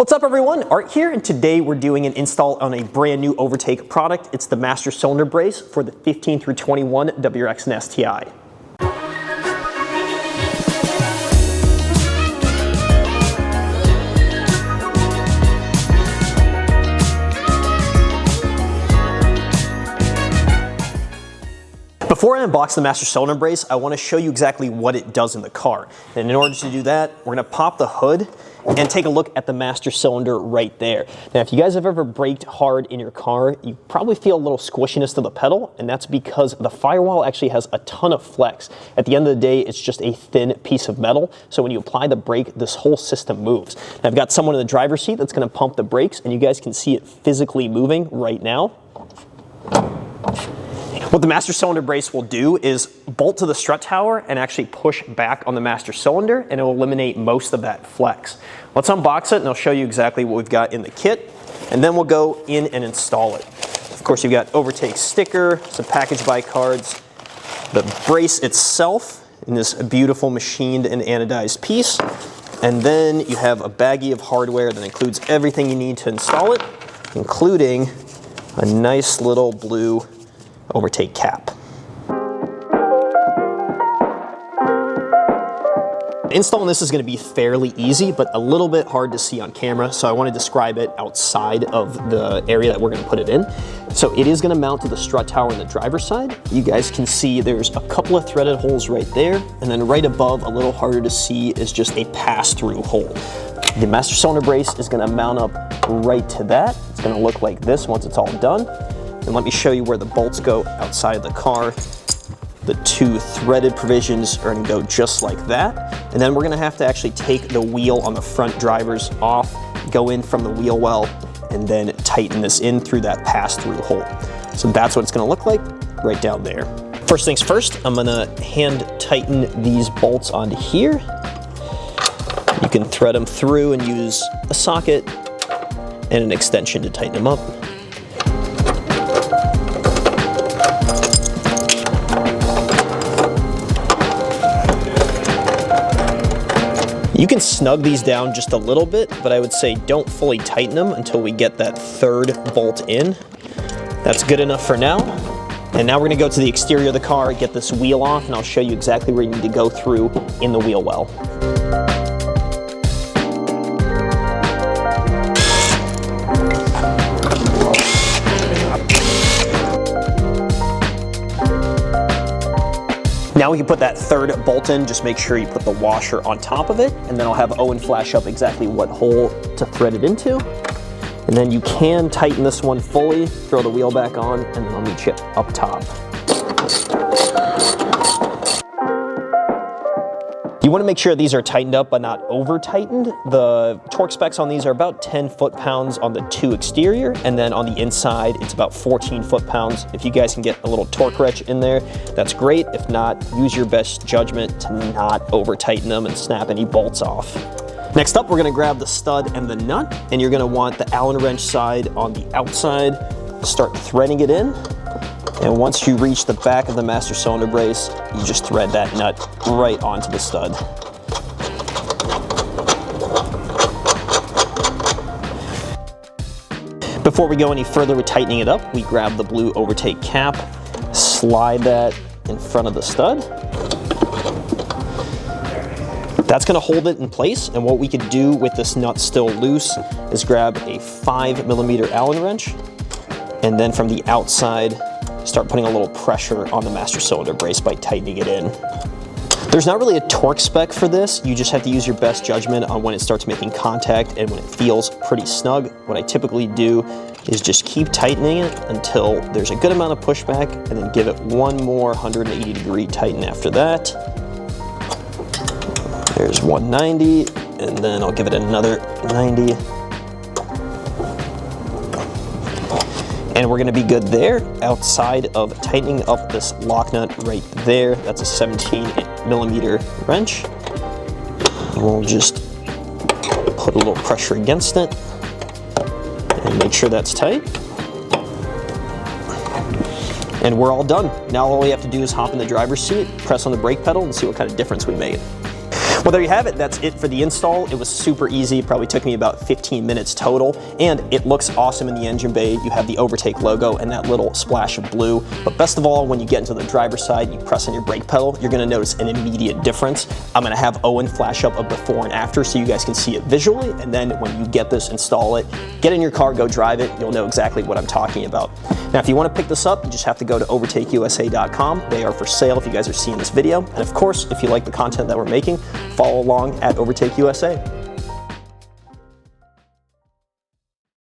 What's up everyone, Art here, and today we're doing an install on a brand new OVERTAKE product. It's the master cylinder brace for the 15 through 21 WRX and STI. Before I unbox the master cylinder brace, I want to show you exactly what it does in the car. And in order to do that, we're going to pop the hood and take a look at the master cylinder right there. Now, if you guys have ever braked hard in your car, you probably feel a little squishiness to the pedal, and that's because the firewall actually has a ton of flex. At the end of the day, it's just a thin piece of metal, so when you apply the brake, this whole system moves. Now, I've got someone in the driver's seat that's going to pump the brakes, and you guys can see it physically moving right now. What the master cylinder brace will do is bolt to the strut tower and actually push back on the master cylinder, and it will eliminate most of that flex. Let's unbox it and I'll show you exactly what we've got in the kit, and then we'll go in and install it. Of course, you've got OVERTAKE sticker, some package buy cards, the brace itself in this beautiful machined and anodized piece, and then you have a baggie of hardware that includes everything you need to install it, including a nice little blue OVERTAKE cap. Installing this is going to be fairly easy, but a little bit hard to see on camera, so I want to describe it outside of the area that we're going to put it in. So it is going to mount to the strut tower on the driver's side. You guys can see there's a couple of threaded holes right there, and then right above, a little harder to see, is just a pass-through hole. The master cylinder brace is going to mount up right to that. It's going to look like this once it's all done. And let me show you where the bolts go outside of the car. The two threaded provisions are going to go just like that. And then we're going to have to actually take the wheel on the front drivers off, go in from the wheel well, and then tighten this in through that pass-through hole. So that's what it's going to look like right down there. First things first, I'm going to hand tighten these bolts onto here. You can thread them through and use a socket and an extension to tighten them up. You can snug these down just a little bit, but I would say don't fully tighten them until we get that third bolt in. That's good enough for now. And now we're going to go to the exterior of the car, get this wheel off, and I'll show you exactly where you need to go through in the wheel well. Now we can put that third bolt in. Just make sure you put the washer on top of it, and then I'll have Owen flash up exactly what hole to thread it into. And then you can tighten this one fully, throw the wheel back on, and then I'll meet you up top. You want to make sure these are tightened up but not over tightened. The torque specs on these are about 10 foot-pounds on the two exterior, and then on the inside it's about 14 foot-pounds. If you guys can get a little torque wrench in there, that's great. If not, use your best judgment to not over tighten them and snap any bolts off. Next up, we're going to grab the stud and the nut, and you're going to want the Allen wrench side on the outside. Start threading it in. And once you reach the back of the master cylinder brace, you just thread that nut right onto the stud. Before we go any further with tightening it up, we grab the blue OVERTAKE cap, slide that in front of the stud. That's going to hold it in place, and what we could do with this nut still loose is grab a 5mm Allen wrench, and then from the outside, start putting a little pressure on the master cylinder brace by tightening it in. There's not really a torque spec for this. You just have to use your best judgment on when it starts making contact and when it feels pretty snug. What I typically do is just keep tightening it until there's a good amount of pushback, and then give it one more 180-degree tighten after that. There's 190, and then I'll give it another 90. And we're gonna be good there. Outside of tightening up this lock nut right there, that's a 17mm wrench. We'll just put a little pressure against it and make sure that's tight. And we're all done. Now all we have to do is hop in the driver's seat, press on the brake pedal, and see what kind of difference we made. Well, there you have it. That's it for the install. It was super easy. Probably took me about 15 minutes total, and it looks awesome in the engine bay. You have the Overtake logo and that little splash of blue. But best of all, when you get into the driver's side, you press on your brake pedal, you're gonna notice an immediate difference. I'm gonna have Owen flash up a before and after so you guys can see it visually, and then when you get this, install it, get in your car, go drive it, you'll know exactly what I'm talking about. Now, if you wanna pick this up, you just have to go to overtakeusa.com. They are for sale if you guys are seeing this video. And of course, if you like the content that we're making, follow along at Overtake USA.